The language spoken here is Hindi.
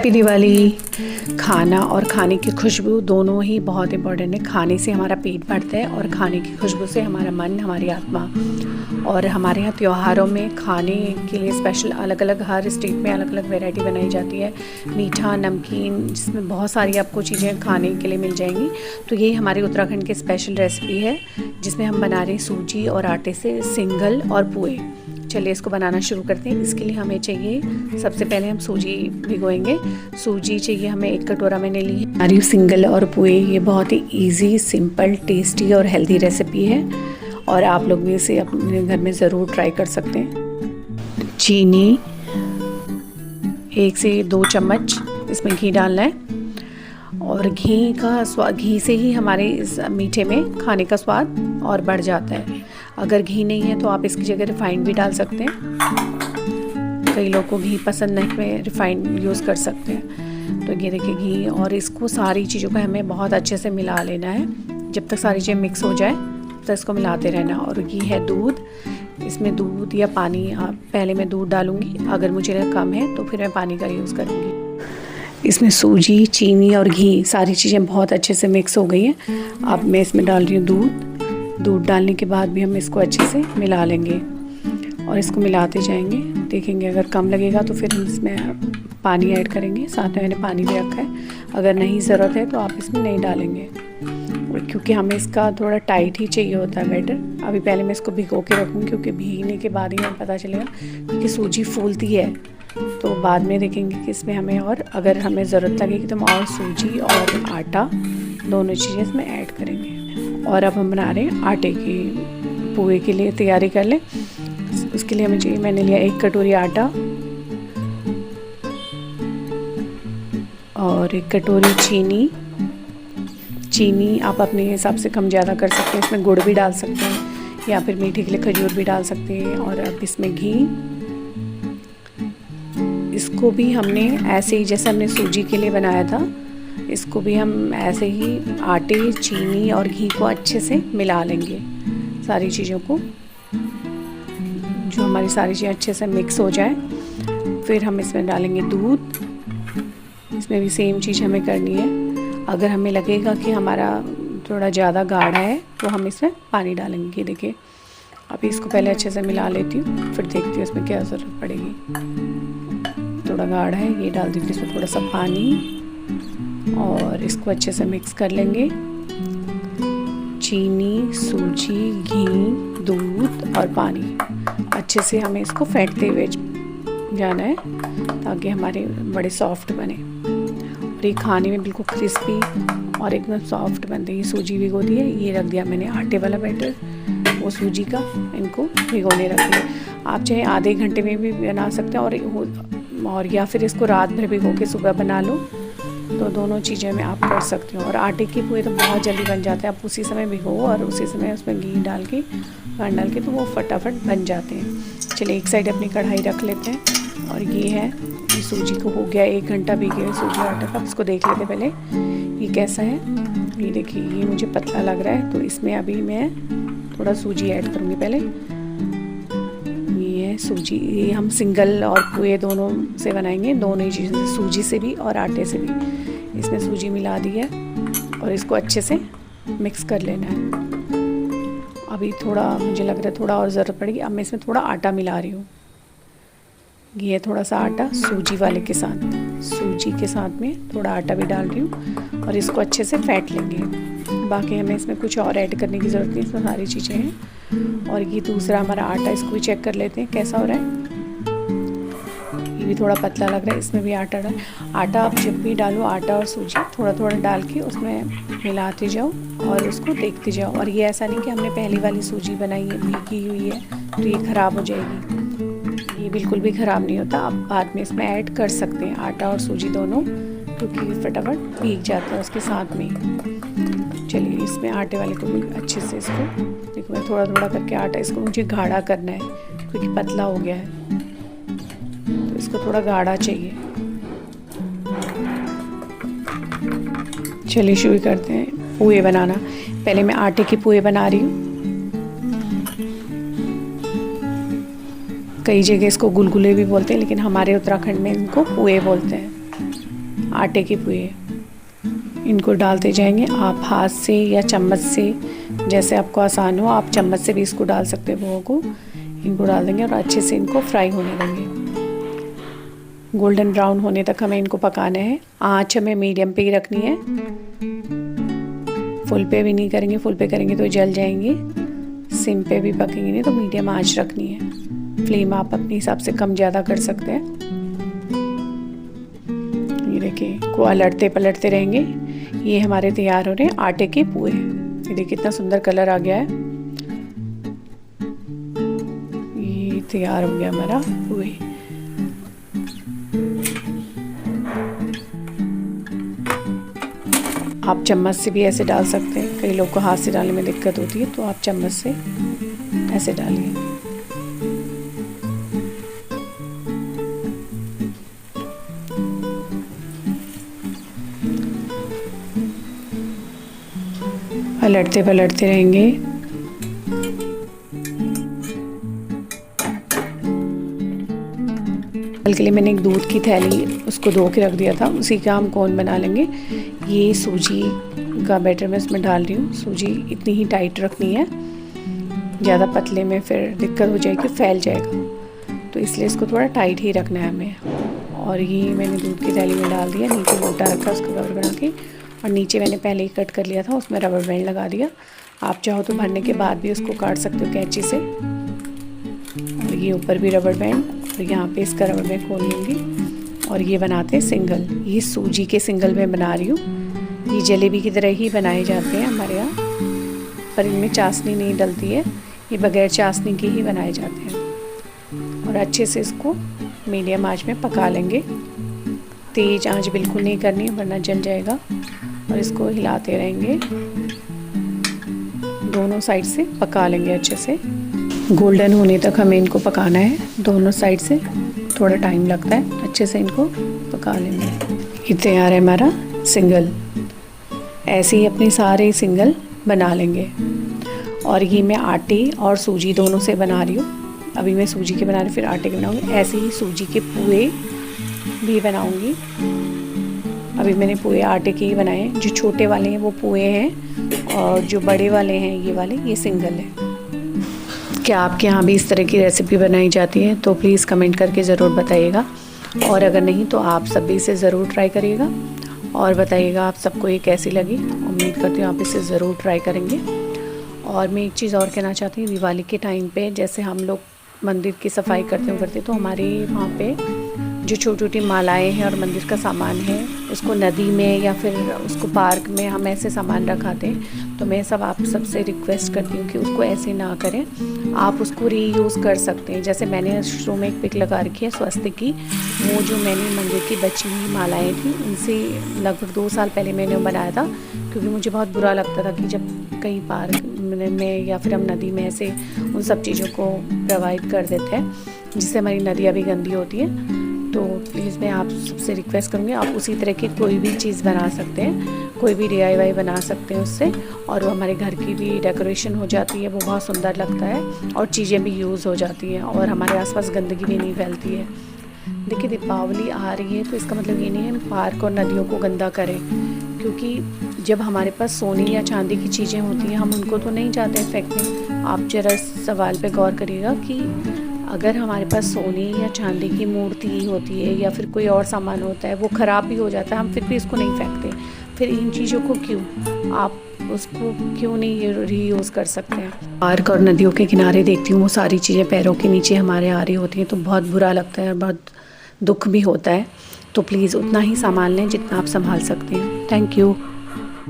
पीने वाली खाना और खाने की खुशबू दोनों ही बहुत इम्पोर्टेंट है। खाने से हमारा पेट भरता है और खाने की खुशबू से हमारा मन, हमारी आत्मा। और हमारे यहाँ त्योहारों में खाने के लिए स्पेशल अलग अलग हर स्टेट में अलग अलग वैरायटी बनाई जाती है, मीठा, नमकीन, जिसमें बहुत सारी आपको चीज़ें खाने के लिए मिल जाएंगी। तो ये हमारे उत्तराखंड की स्पेशल रेसिपी है जिसमें हम बना रहे हैं सूजी और आटे से सिंगल और पुए। चलिए इसको बनाना शुरू करते हैं। इसके लिए हमें चाहिए, सबसे पहले हम सूजी भिगोएंगे। सूजी चाहिए हमें 1 कटोरा मैंने ली है। हमारी सिंगल और पुए ये बहुत ही इजी, सिंपल, टेस्टी और हेल्दी रेसिपी है और आप लोग भी इसे अपने घर में ज़रूर ट्राई कर सकते हैं। चीनी 1 से 2 चम्मच इसमें घी डालना है और घी का स्वाद, घी से ही हमारे इस मीठे में खाने का स्वाद और बढ़ जाता है। अगर घी नहीं है तो आप इसकी जगह रिफाइंड भी डाल सकते हैं। कई लोगों को घी पसंद नहीं, में रिफाइंड यूज़ कर सकते हैं। तो ये देखिए घी, और इसको सारी चीज़ों को हमें बहुत अच्छे से मिला लेना है। जब तक सारी चीज़ें मिक्स हो जाए तब तक इसको मिलाते रहना। और ये है दूध, इसमें दूध या पानी, पहले मैं दूध डालूँगी, अगर मुझे कम है तो फिर मैं पानी का यूज़ करूँगी। इसमें सूजी, चीनी और घी सारी चीज़ें बहुत अच्छे से मिक्स हो गई हैं। अब मैं इसमें डाल रही हूँ दूध। दूध डालने के बाद भी हम इसको अच्छे से मिला लेंगे और इसको मिलाते जाएंगे। देखेंगे अगर कम लगेगा तो फिर हम इसमें पानी ऐड करेंगे। साथ में मैंने पानी भी रखा है, अगर नहीं ज़रूरत है तो आप इसमें नहीं डालेंगे। और क्योंकि हमें इसका थोड़ा टाइट ही चाहिए होता है बैटर, अभी पहले मैं इसको भिगो के रखूँगी क्योंकि भीगने के बाद ही हमें पता चलेगा, क्योंकि सूजी फूलती है। तो बाद में देखेंगे कि इसमें हमें, और अगर हमें ज़रूरत लगेगी तो हम और सूजी और आटा दोनों चीज़ें इसमें ऐड करेंगे। और अब हम बना रहे हैं आटे की पुए के लिए तैयारी कर लें। उसके लिए हमें चाहिए, मैंने लिया 1 कटोरी आटा और 1 कटोरी चीनी। चीनी आप अपने हिसाब से कम ज़्यादा कर सकते हैं, इसमें गुड़ भी डाल सकते हैं या फिर मीठे के लिए खजूर भी डाल सकते हैं। और अब इसमें घी, इसको भी हमने ऐसे ही जैसे हमने सूजी के लिए बनाया था, इसको भी हम ऐसे ही आटे, चीनी और घी को अच्छे से मिला लेंगे। सारी चीज़ों को, जो हमारी सारी चीज़ें अच्छे से मिक्स हो जाए, फिर हम इसमें डालेंगे दूध। इसमें भी सेम चीज़ हमें करनी है। अगर हमें लगेगा कि हमारा थोड़ा ज़्यादा गाढ़ा है तो हम इसमें पानी डालेंगे। देखिए अभी इसको पहले अच्छे से मिला लेती हूँ, फिर देखती हूँ इसमें क्या ज़रूरत पड़ेगी। थोड़ा गाढ़ा है, ये डाल देती हूँ इसमें थोड़ा सा पानी और इसको अच्छे से मिक्स कर लेंगे। चीनी, सूजी, घी, दूध और पानी, अच्छे से हमें इसको फेंटते हुए जाना है ताकि हमारे बड़े सॉफ्ट बने और ये खाने में बिल्कुल क्रिस्पी और एकदम सॉफ्ट बनते हैं। ये सूजी भिगो दी है, ये रख दिया मैंने आटे वाला बैटर, वो सूजी का, इनको भिगोने रख दिया। आप चाहे आधे घंटे में भी बना सकते हैं और या फिर इसको रात भर भिगो के सुबह बना लो, तो दोनों चीज़ें में आप कर सकते हो। और आटे की पुए तो बहुत जल्दी बन जाते हैं, आप उसी समय भिगो और उसी समय उसमें घी डाल के, पानी डाल के, तो वो फटाफट बन जाते हैं। चलिए एक साइड अपनी कढ़ाई रख लेते हैं। और ये है, ये सूजी को हो गया 1 घंटा भीगे हुए सूजी आटा का। इसको देख लेते पहले ये कैसा है। ये देखिए ये मुझे पतला लग रहा है, तो इसमें अभी मैं थोड़ा सूजी ऐड करूँगी पहले। ये है सूजी, ये हम सिंगल और पुए दोनों से बनाएंगे, दोनों ही चीज़ों से, सूजी से भी और आटे से भी। इसमें सूजी मिला दी है और इसको अच्छे से मिक्स कर लेना है। अभी थोड़ा मुझे लग रहा है थोड़ा और ज़रूरत पड़ेगी, अब मैं इसमें थोड़ा आटा मिला रही हूँ। ये थोड़ा सा आटा सूजी वाले के साथ, सूजी के साथ में थोड़ा आटा भी डाल रही हूँ और इसको अच्छे से फेंट लेंगे। बाकी हमें इसमें कुछ और ऐड करने की ज़रूरत नहीं, इसमें सारी चीज़ें हैं। और ये दूसरा हमारा आटा, इसको भी चेक कर लेते हैं कैसा हो रहा है। ये भी थोड़ा पतला लग रहा है, इसमें भी आटा डाल। आटा आप जब भी डालो, आटा और सूजी थोड़ा थोड़ा डाल के उसमें मिलाते जाओ और उसको देखते जाओ। और ये ऐसा नहीं कि हमने पहली वाली सूजी बनाई है, भीगी हुई है, तो ये ख़राब हो जाएगी। ये बिल्कुल भी ख़राब नहीं होता। आप बाद में इसमें ऐड कर सकते हैं आटा और सूजी दोनों, क्योंकि फटाफट भीग जाता है उसके साथ में। चलिए इसमें आटे वाले को भी अच्छे से, इसको देखो मैं थोड़ा थोड़ा करके आटा, इसको मुझे गाढ़ा करना है क्योंकि पतला हो गया है, तो इसको थोड़ा गाढ़ा चाहिए। चलिए शुरू करते हैं पुए बनाना। पहले मैं आटे की पुए बना रही हूँ। कई जगह इसको गुलगुले भी बोलते हैं, लेकिन हमारे उत्तराखंड में इनको पुए बोलते हैं। आटे के पुए, इनको डालते जाएंगे। आप हाथ से या चम्मच से, जैसे आपको आसान हो, आप चम्मच से भी इसको डाल सकते हैं पोहा को। इनको डाल देंगे और अच्छे से इनको फ्राई होने देंगे। गोल्डन ब्राउन होने तक हमें इनको पकाना है। आँच हमें मीडियम पे ही रखनी है, फुल पे भी नहीं करेंगे, फुल पे करेंगे तो जल जाएंगे। सिम पे भी पकेंगे नहीं तो मीडियम आँच रखनी है। फ्लेम आप अपने हिसाब से कम ज़्यादा कर सकते हैं। ये देखिए, को अलटते पलटते रहेंगे। ये हमारे तैयार हो रहे हैं आटे के पुए। ये देखिए कितना सुंदर कलर आ गया है। ये तैयार हो गया हमारा पुए। आप चम्मच से भी ऐसे डाल सकते हैं। कई लोग को हाथ से डालने में दिक्कत होती है, तो आप चम्मच से ऐसे डालिए। पलटते पलटते रहेंगे। कल के लिए मैंने एक दूध की थैली उसको धो के रख दिया था, उसी का हम कोन बना लेंगे। ये सूजी का बैटर मैं इसमें डाल रही हूँ। सूजी इतनी ही टाइट रखनी है, ज़्यादा पतले में फिर दिक्कत हो जाएगी, फैल जाएगा, तो इसलिए इसको थोड़ा टाइट ही रखना है हमें। और ये मैंने दूध की थैली में डाल दिया, नीचे मोटा रखा उसका कवर बना के, और नीचे मैंने पहले ही कट कर लिया था, उसमें रबर बैंड लगा दिया। आप चाहो तो भरने के बाद भी उसको काट सकते हो कैंची से। और ये ऊपर भी रबर बैंड, और यहाँ पे इसका रबर बैंड खोल लूँगी। और ये बनाते हैं सिंगल। ये सूजी के सिंगल में बना रही हूँ। ये जलेबी की तरह ही बनाए जाते हैं हमारे यहाँ, पर इनमें चाशनी नहीं डलती है, ये बगैर चाशनी के ही बनाए जाते हैं। और अच्छे से इसको मीडियम आंच में पका लेंगे। तेज़ आंच बिल्कुल नहीं करनी है वरना जल जाएगा। और इसको हिलाते रहेंगे, दोनों साइड से पका लेंगे अच्छे से। गोल्डन होने तक हमें इनको पकाना है, दोनों साइड से। थोड़ा टाइम लगता है, अच्छे से इनको पका लेंगे। ये तैयार है हमारा सिंगल। ऐसे ही अपने सारे सिंगल बना लेंगे। और ये मैं आटे और सूजी दोनों से बना रही हूँ। अभी मैं सूजी के बना रही हूँ, फिर आटे के बनाऊँगी। ऐसे ही सूजी के पुए भी बनाऊँगी। अभी मैंने पुए आटे के ही बनाए हैं। जो छोटे वाले हैं वो पुए हैं, और जो बड़े वाले हैं ये वाले, ये सिंगल है। क्या आपके यहाँ भी इस तरह की रेसिपी बनाई जाती है तो प्लीज़ कमेंट करके ज़रूर बताइएगा। और अगर नहीं तो आप सब भी इसे ज़रूर ट्राई करिएगा और बताइएगा आप सबको ये कैसी लगी। उम्मीद करती हूँ आप इसे ज़रूर ट्राई करेंगे। और मैं एक चीज़ और कहना चाहती हूँ, दिवाली के टाइम पे जैसे हम लोग मंदिर की सफाई करते तो हमारे वहाँ पे जो छोटी छोटी मालाएं हैं और मंदिर का सामान है, उसको नदी में या फिर उसको पार्क में हम ऐसे सामान रखाते हैं। तो मैं आप सबसे रिक्वेस्ट करती हूँ कि उसको ऐसे ना करें, आप उसको रीयूज़ कर सकते हैं। जैसे मैंने शुरू में एक पिक लगा रखी है स्वस्तिक की, वो जो मैंने मंदिर की बची हुई मालाएँ थी उनसे लगभग 2 साल पहले मैंने बनाया था। क्योंकि मुझे बहुत बुरा लगता था कि जब कहीं पार्क में या फिर हम नदी में ऐसे उन सब चीज़ों को प्रोवाइड कर देते हैं, जिससे हमारी नदियाँ भी गंदी होती हैं। तो प्लीज़ मैं आप सबसे रिक्वेस्ट करूँगी, आप उसी तरह की कोई भी चीज़ बना सकते हैं, कोई भी DIY बना सकते हैं उससे, और वो हमारे घर की भी डेकोरेशन हो जाती है, वो बहुत सुंदर लगता है, और चीज़ें भी यूज़ हो जाती हैं, और हमारे आसपास गंदगी भी नहीं फैलती है। देखिए दीपावली आ रही है तो इसका मतलब ये नहीं है हम पार्क और नदियों को गंदा करें, क्योंकि जब हमारे पास सोने या चांदी की चीज़ें होती हैं हम उनको तो नहीं चाहते फेंकने। आप जरा इस सवाल पे गौर करिएगा कि अगर हमारे पास सोने या चांदी की मूर्ति होती है या फिर कोई और सामान होता है, वो ख़राब भी हो जाता है, हम फिर भी इसको नहीं फेंकते। फिर इन चीज़ों को क्यों आप उसको क्यों नहीं रीयूज़ कर सकते हैं। पार्क और नदियों के किनारे देखती हूँ वो सारी चीज़ें पैरों के नीचे हमारे आ रही होती हैं, तो बहुत बुरा लगता है, बहुत दुख भी होता है। तो प्लीज़ उतना ही सामान लें जितना आप संभाल सकते हैं। Thank you.